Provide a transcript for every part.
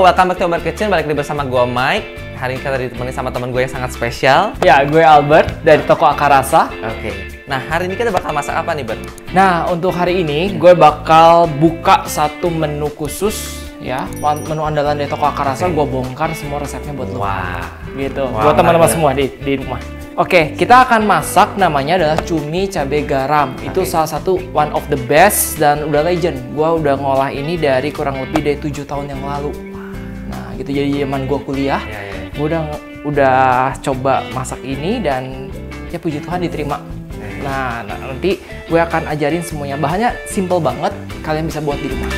welcome back to Albert Kitchen. Balik lagi bersama gue Mike. Hari ini kita ditemani sama teman gue yang sangat spesial. Ya, gue Albert dari toko Akarasa. Oke. Nah, hari ini kita bakal masak apa nih, Bert? Nah, untuk hari ini gue bakal buka satu menu khusus ya, menu andalan dari toko Akarasa. Gue bongkar semua resepnya buat lo. Wah. Gitu. Wah, buat teman-teman semua di rumah. Oke, kita akan masak namanya adalah cumi cabai garam. Itu salah satu one of the best dan udah legend. Gua udah ngolah ini dari kurang lebih dari 7 tahun yang lalu. Nah, gitu jadi zaman gua kuliah. Gue udah coba masak ini dan ya puji Tuhan diterima. Nah, nanti gue akan ajarin semuanya. Bahannya simple banget, kalian bisa buat di rumah.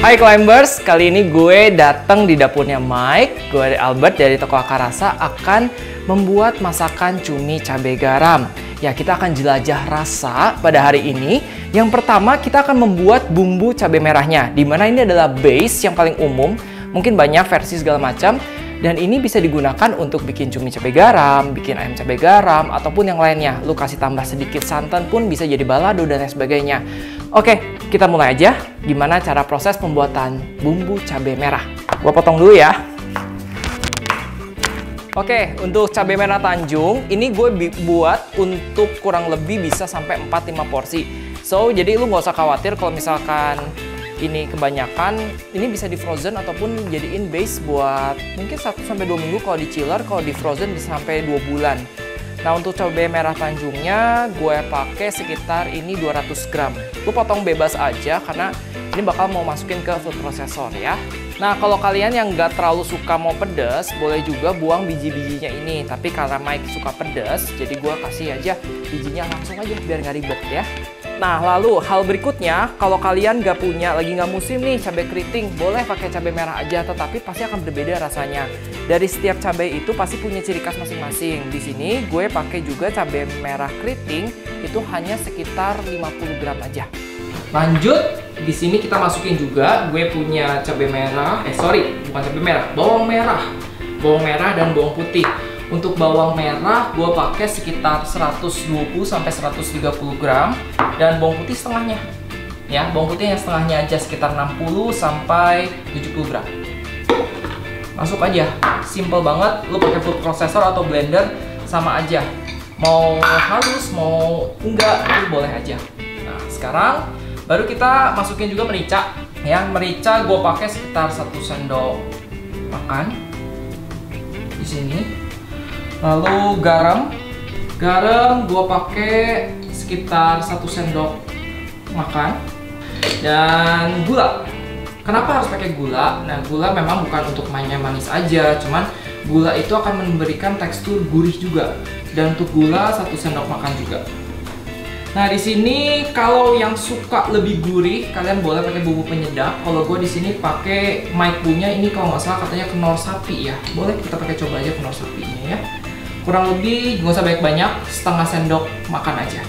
Hai Climbers, kali ini gue datang di dapurnya Mike. Gue Albert dari toko Akarasa akan membuat masakan cumi cabai garam. Ya, kita akan jelajah rasa pada hari ini. Yang pertama, kita akan membuat bumbu cabai merahnya, dimana ini adalah base yang paling umum. Mungkin banyak versi segala macam. Dan ini bisa digunakan untuk bikin cumi cabai garam, bikin ayam cabai garam, ataupun yang lainnya. Lu kasih tambah sedikit santan pun bisa jadi balado dan lain sebagainya. Oke, kita mulai aja. Gimana cara proses pembuatan bumbu cabai merah? Gua potong dulu ya. Oke, untuk cabai merah Tanjung, ini gue buat untuk kurang lebih bisa sampai 4-5 porsi. So, jadi lu nggak usah khawatir kalau misalkan ini kebanyakan, ini bisa di frozen ataupun jadiin base buat mungkin 1-2 minggu kalau di chiller, kalau di frozen bisa sampai 2 bulan. Nah, untuk cabai merah Tanjungnya gue pakai sekitar ini 200 gram. Gue potong bebas aja karena ini bakal mau masukin ke food processor ya. Nah, kalau kalian yang nggak terlalu suka mau pedas, boleh juga buang biji-bijinya ini. Tapi karena Mike suka pedas, jadi gue kasih aja bijinya langsung aja biar nggak ribet ya. Nah, lalu hal berikutnya, kalau kalian lagi nggak musim nih cabai keriting, boleh pakai cabai merah aja, tetapi pasti akan berbeda rasanya. Dari setiap cabai itu pasti punya ciri khas masing-masing. Di sini gue pakai juga cabai merah keriting, itu hanya sekitar 50 gram aja. Lanjut, di sini kita masukin juga, gue punya cabai merah, bukan cabai merah, bawang merah dan bawang putih. Untuk bawang merah, gue pakai sekitar 120-130 gram dan bawang putih setengahnya. Ya, bawang putih yang setengahnya aja sekitar 60-70 gram. Masuk aja, simple banget. Lu pakai food processor atau blender sama aja. Mau halus, mau enggak, itu boleh aja. Nah, sekarang baru kita masukin juga merica. Ya, merica gue pakai sekitar 1 sendok makan di sini. Lalu garam gue pakai sekitar 1 sendok makan. Dan gula. Kenapa harus pakai gula? Nah, gula memang bukan untuk mainnya manis aja, cuman gula itu akan memberikan tekstur gurih juga. Dan untuk gula 1 sendok makan juga. Nah, di sini kalau yang suka lebih gurih, kalian boleh pakai bumbu penyedap. Kalau gue di sini pakai Mike punya ini kalau nggak salah katanya kenor sapi ya. Boleh kita pakai coba aja kenor sapinya ya. Kurang lebih nggak usah banyak-banyak, setengah sendok makan aja.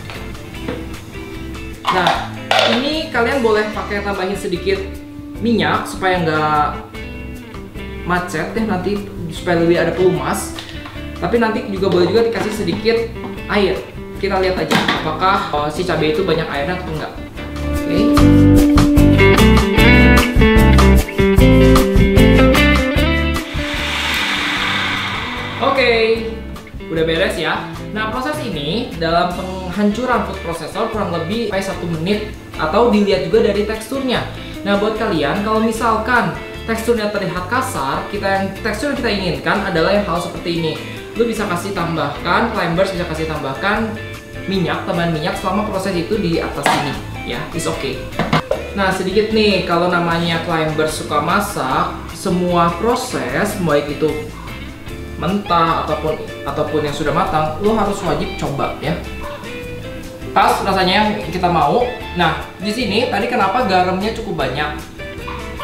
Nah, ini kalian boleh pakai tambahin sedikit minyak supaya nggak macet ya nanti, supaya lebih ada pelumas. Tapi nanti juga boleh juga dikasih sedikit air. Kita lihat aja apakah si cabai itu banyak airnya atau enggak. Oke, udah beres ya. Nah, proses ini dalam penghancuran food processor kurang lebih 1 menit atau dilihat juga dari teksturnya. Nah, buat kalian kalau misalkan teksturnya terlihat kasar, tekstur yang kita inginkan adalah yang hal seperti ini. Lu bisa kasih tambahkan, Climbers bisa kasih tambahkan tambahan minyak selama proses itu di atas sini ya, is okay. Nah, sedikit nih, kalau namanya Climbers suka masak, semua proses baik itu mentah ataupun yang sudah matang, lo harus wajib coba ya. Pas rasanya yang kita mau. Nah, di sini tadi kenapa garamnya cukup banyak?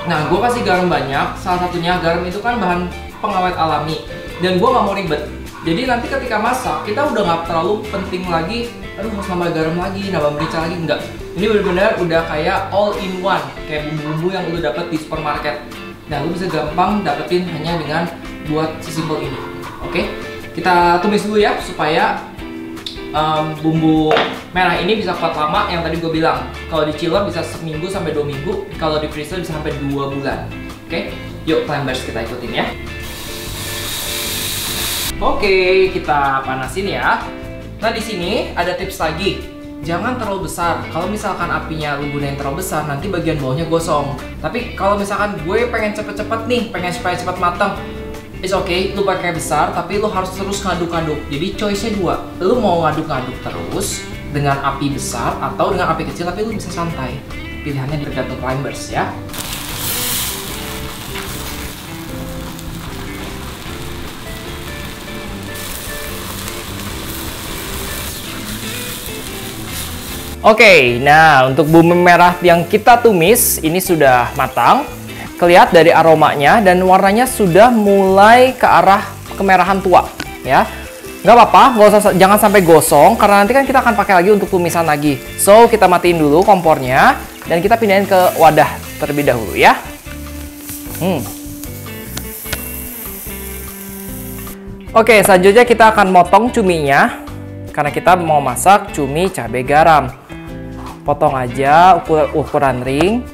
Nah, gue kasih garam banyak. Salah satunya garam itu kan bahan pengawet alami, dan gue nggak mau ribet. Jadi nanti ketika masak, kita udah nggak terlalu penting lagi, aduh harus nambah garam lagi, nambah merica lagi, enggak. Ini benar-benar udah kayak all in one, kayak bumbu-bumbu yang lu dapet di supermarket. Nah, lu bisa gampang dapetin hanya dengan buat sesimpel ini. Oke, kita tumis dulu ya supaya bumbu merah ini bisa kuat lama, yang tadi gue bilang. Kalau di chiller bisa seminggu sampai 2 minggu, kalau di freezer bisa sampai 2 bulan. Oke, yuk Climbers kita ikutin ya. Oke, kita panasin ya. Nah di sini ada tips lagi. Jangan terlalu besar. Kalau misalkan apinya lu gunain terlalu besar, nanti bagian bawahnya gosong. Tapi kalau misalkan gue pengen cepet-cepet nih, pengen supaya cepat matang, it's okay, lu pakai besar, tapi lu harus terus ngaduk-ngaduk. Jadi choice-nya 2. Lu mau ngaduk-ngaduk terus dengan api besar atau dengan api kecil, tapi lu bisa santai. Pilihannya tergantung Climbers ya. Oke, nah untuk bumbu merah yang kita tumis ini sudah matang. Kelihatan dari aromanya dan warnanya sudah mulai ke arah kemerahan tua, ya. Nggak apa-apa, jangan sampai gosong karena nanti kan kita akan pakai lagi untuk tumisan lagi. So kita matiin dulu kompornya dan kita pindahin ke wadah terlebih dahulu ya. Oke, selanjutnya kita akan motong cuminya karena kita mau masak cumi cabai garam. Potong aja ukuran ring.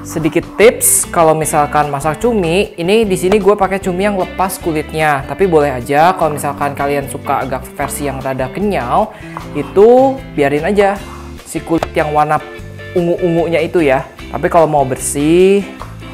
Sedikit tips kalau misalkan masak cumi, ini di sini gue pakai cumi yang lepas kulitnya. Tapi boleh aja kalau misalkan kalian suka agak versi yang rada kenyal, itu biarin aja si kulit yang warna ungu-ungunya itu ya. Tapi kalau mau bersih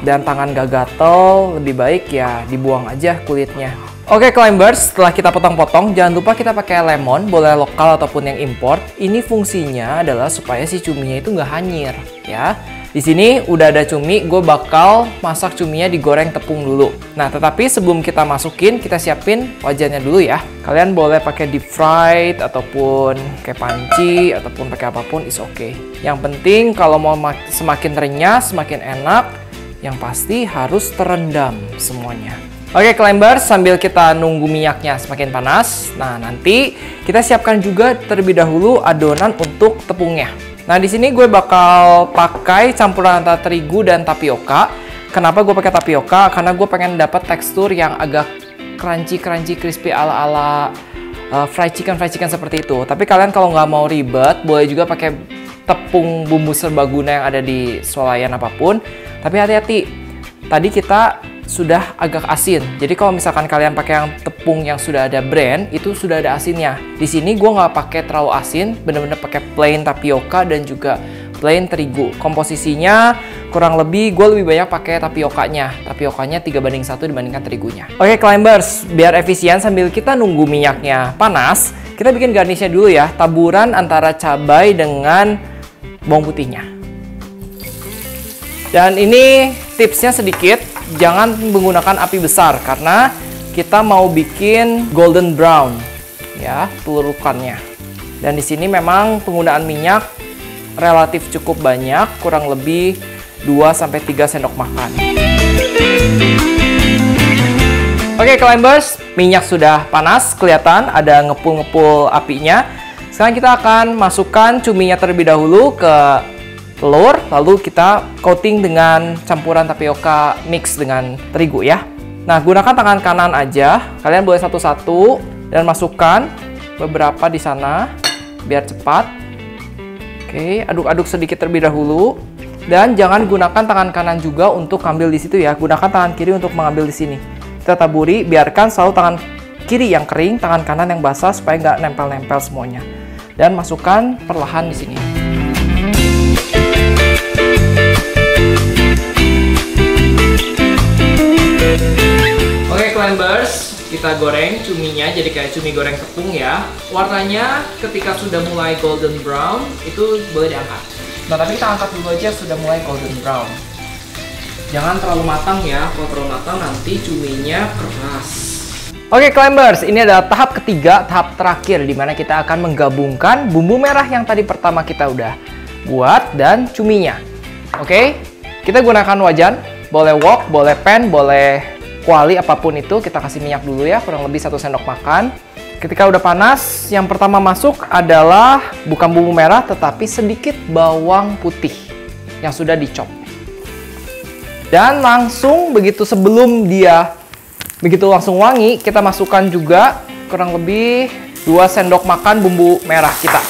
dan tangan gak gatel, lebih baik ya dibuang aja kulitnya. Oke Climbers, setelah kita potong-potong, jangan lupa kita pakai lemon, boleh lokal ataupun yang import. Ini fungsinya adalah supaya si cuminya itu nggak hanyir, ya. Di sini udah ada cumi, gue bakal masak cuminya digoreng tepung dulu. Nah, tetapi sebelum kita masukin, kita siapin wajannya dulu ya. Kalian boleh pakai deep fried ataupun pakai panci ataupun pakai apapun, is okay. Yang penting kalau mau semakin renyah, semakin enak, yang pasti harus terendam semuanya. Oke Climbers, sambil kita nunggu minyaknya semakin panas, nah nanti kita siapkan juga terlebih dahulu adonan untuk tepungnya. Nah di sini gue bakal pakai campuran antara terigu dan tapioka. Kenapa gue pakai tapioka? Karena gue pengen dapat tekstur yang agak crunchy crispy ala fried chicken seperti itu. Tapi kalian kalau nggak mau ribet, boleh juga pakai tepung bumbu serbaguna yang ada di swalayan apapun. Tapi hati-hati, tadi kita sudah agak asin. Jadi kalau misalkan kalian pakai yang tepung yang sudah ada brand, itu sudah ada asinnya. Di sini gue nggak pakai terlalu asin, bener-bener pakai plain tapioka dan juga plain terigu. Komposisinya kurang lebih gue lebih banyak pakai tapiokanya. Tapiokanya 3:1 dibandingkan terigunya. Oke Climbers, biar efisien sambil kita nunggu minyaknya panas, kita bikin garnishnya dulu ya. Taburan antara cabai dengan bawang putihnya. Dan ini tipsnya sedikit, jangan menggunakan api besar karena kita mau bikin golden brown ya pelurukannya. Dan di sini memang penggunaan minyak relatif cukup banyak, kurang lebih 2-3 sendok makan. Oke Climbers, minyak sudah panas, kelihatan ada ngepul-ngepul apinya. Sekarang kita akan masukkan cuminya terlebih dahulu ke telur, lalu kita coating dengan campuran tapioka mix dengan terigu ya. Nah, gunakan tangan kanan aja. Kalian boleh satu-satu dan masukkan beberapa di sana biar cepat. Oke, aduk-aduk sedikit terlebih dahulu. Dan jangan gunakan tangan kanan juga untuk ngambil di situ ya. Gunakan tangan kiri untuk mengambil di sini. Kita taburi, biarkan selalu tangan kiri yang kering, tangan kanan yang basah supaya nggak nempel-nempel semuanya. Dan masukkan perlahan di sini. Oke Climbers, kita goreng cuminya jadi kayak cumi goreng tepung ya. Warnanya ketika sudah mulai golden brown itu boleh diangkat. Nah tapi kita angkat dulu aja sudah mulai golden brown. Jangan terlalu matang ya, kalau terlalu matang nanti cuminya keras. Oke Climbers, ini adalah tahap ketiga, tahap terakhir di mana kita akan menggabungkan bumbu merah yang tadi pertama kita udah buat dan cuminya. Oke, kita gunakan wajan, boleh wok, boleh pan, boleh kuali, apapun itu. Kita kasih minyak dulu ya, kurang lebih 1 sendok makan. Ketika udah panas, yang pertama masuk adalah bukan bumbu merah tetapi sedikit bawang putih yang sudah dicop. Dan langsung begitu sebelum dia begitu langsung wangi, kita masukkan juga kurang lebih 2 sendok makan bumbu merah kita.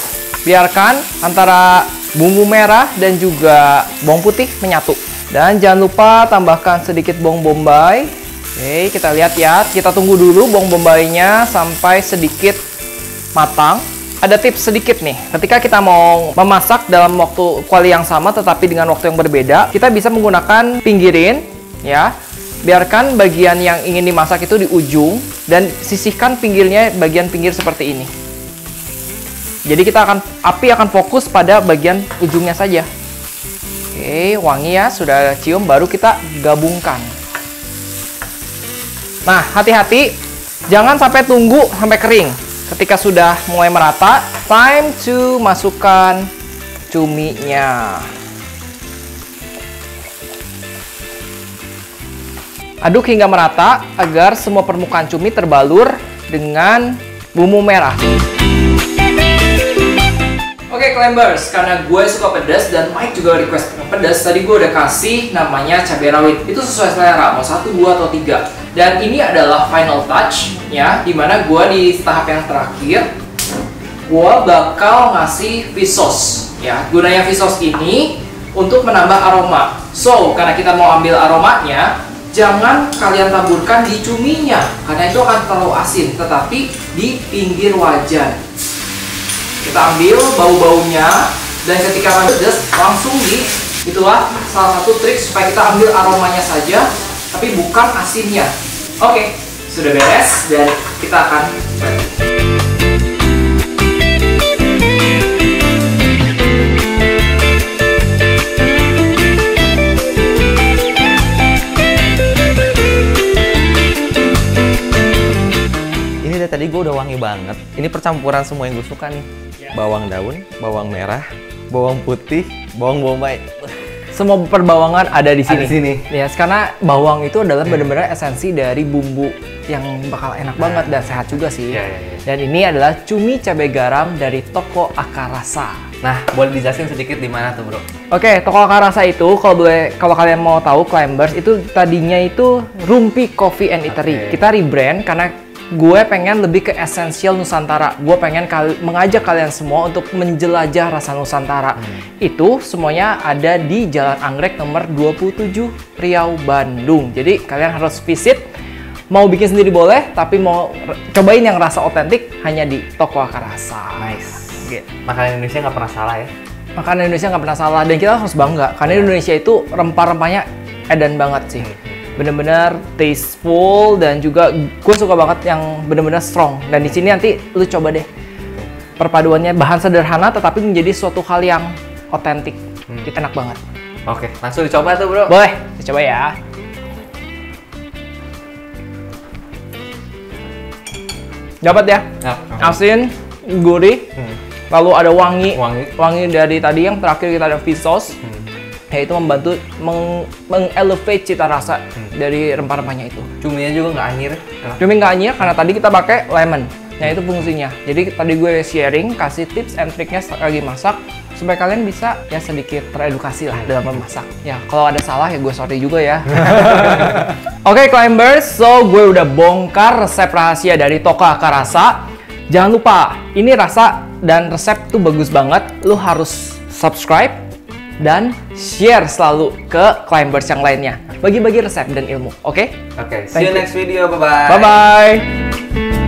Biarkan antara bumbu merah dan juga bawang putih menyatu. Dan jangan lupa tambahkan sedikit bawang bombay. Oke, kita lihat ya. Kita tunggu dulu bawang bombaynya sampai sedikit matang. Ada tips sedikit nih, ketika kita mau memasak dalam waktu kuali yang sama tetapi dengan waktu yang berbeda, kita bisa menggunakan pinggirin ya. Biarkan bagian yang ingin dimasak itu di ujung dan sisihkan pinggirnya bagian pinggir seperti ini. Jadi api akan fokus pada bagian ujungnya saja. Oke, wangi ya, sudah cium, baru kita gabungkan. Nah, hati-hati, jangan sampai tunggu sampai kering. Ketika sudah mulai merata, time to masukkan cuminya. Aduk hingga merata agar semua permukaan cumi terbalur dengan bumbu merah. Oke, Climbers, karena gue suka pedas dan Mike juga request pedas, tadi gue udah kasih namanya cabai rawit. Itu sesuai selera, mau 1, 2, atau 3. Dan ini adalah final touch, ya, dimana gue di tahap yang terakhir, gue bakal ngasih fish sauce. Ya, gunanya fish sauce ini untuk menambah aroma. So, karena kita mau ambil aromanya, jangan kalian taburkan di cuminya, karena itu akan terlalu asin, tetapi di pinggir wajan. Kita ambil bau-baunya, dan ketika pedas langsung itulah salah satu trik supaya kita ambil aromanya saja, tapi bukan asinnya. Oke, sudah beres dan kita akan Ini dari tadi gue udah wangi banget. Ini percampuran semua yang gue suka nih. Bawang daun, bawang merah, bawang putih, bawang bombay. semua perbawangan ada di sini. Ada di sini. Ya, karena bawang itu adalah benar-benar esensi dari bumbu yang bakal enak banget dan sehat juga sih. Dan ini adalah cumi cabai garam dari toko Akarasa. Nah, boleh dijelasin sedikit di mana tuh, Bro? Oke, toko Akarasa itu kalau kalian mau tahu, Climbers, itu tadinya itu Rumpi Coffee and Eatery. Kita rebrand karena gue pengen lebih ke esensial Nusantara. Gue pengen mengajak kalian semua untuk menjelajah rasa Nusantara. Itu semuanya ada di Jalan Anggrek nomor 27 Riau, Bandung. Jadi kalian harus visit. Mau bikin sendiri boleh, tapi mau cobain yang rasa otentik hanya di toko Akarasa. Nice. Makanan Indonesia nggak pernah salah ya? Makanan Indonesia nggak pernah salah, dan kita harus bangga. Karena Indonesia itu rempah-rempahnya edan banget sih. Bener-bener tasteful, dan juga gue suka banget yang bener-bener strong. Dan di sini nanti lu coba deh perpaduannya, bahan sederhana tetapi menjadi suatu hal yang otentik. Itu enak banget. Oke, langsung dicoba tuh, Bro. Boleh, dicoba ya. Dapat ya? Asin, gurih, lalu ada wangi dari tadi yang terakhir kita ada fish sauce. Yaitu membantu mengelevate cita rasa dari rempah-rempahnya itu. Cuminya juga nggak anyir. Cumi nggak anyir karena tadi kita pakai lemon. Nah, itu fungsinya. Jadi tadi gue sharing, kasih tips and triknya lagi masak supaya kalian bisa ya sedikit teredukasi lah dalam memasak. Ya, kalau ada salah ya gue sorry juga ya. Oke, Climbers, so gue udah bongkar resep rahasia dari toko Akarasa. Jangan lupa, ini rasa dan resep tuh bagus banget. Lu harus subscribe dan share selalu ke Climbers yang lainnya. Bagi-bagi resep dan ilmu, oke? Oke, see you next video. Bye-bye. Bye-bye.